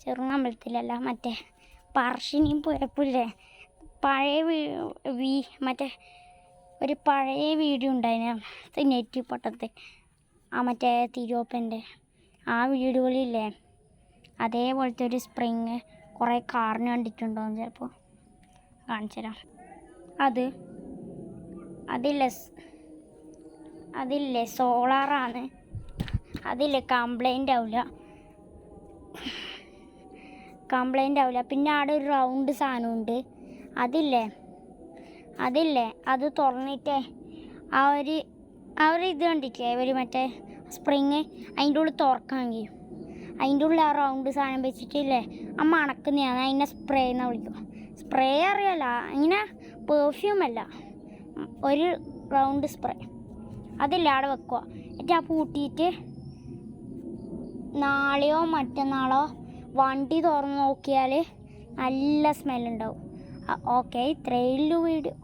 ചെറുനാമ്പലത്തിലല്ല, മറ്റേ പറശ്ശിനിയും പുരപ്പില്ലേ, പഴയ മറ്റേ ഒരു പഴയ വീഡിയോ ഉണ്ടായിരുന്നു നെറ്റി പൊട്ടത്തെ, ആ മറ്റേ തിരുവപ്പൻ്റെ ആ വീടുകളില്ലേ, അതേപോലത്തെ ഒരു സ്പ്രിങ് കുറേ കാറിന് കണ്ടിട്ടുണ്ടോയെന്ന് ചിലപ്പോൾ കാണിച്ചു തരാം. അതില്ലേ സോളാറാണ്, അതില്ലേ കംപ്ലൈൻ്റ് ആവില്ല. പിന്നെ അവിടെ ഒരു റൗണ്ട് സാധനമുണ്ട്, അതില്ലേ അത് തുറന്നിട്ടേ ആ ഒരു ഇത് കണ്ടിട്ടേ ഒരു മറ്റേ സ്പ്രിങ് അതിൻ്റെ ഉള്ളിൽ തുറക്കാൻ കഴിയും. അതിൻ്റെ ഉള്ളിൽ ആ റൗണ്ട് സാധനം വെച്ചിട്ടില്ലേ, ആ മണക്കുന്നതാണ്, അതിനെ സ്പ്രേ എന്നാണ് വിളിക്കുക. സ്പ്രേ അറിയാല, ഇങ്ങനെ പെർഫ്യൂമല്ല, ഒരു റൗണ്ട് സ്പ്രേ. അതില്ല അവിടെ വെക്കുക. എന്നിട്ട് ആ പൂട്ടിയിട്ട് നാളെയോ മറ്റന്നാളോ വണ്ടി തുറന്ന് നോക്കിയാൽ നല്ല സ്മെല്ലുണ്ടാവും. ഓക്കെ, ഇത്രയേ ഉള്ളൂ വീഡിയോ.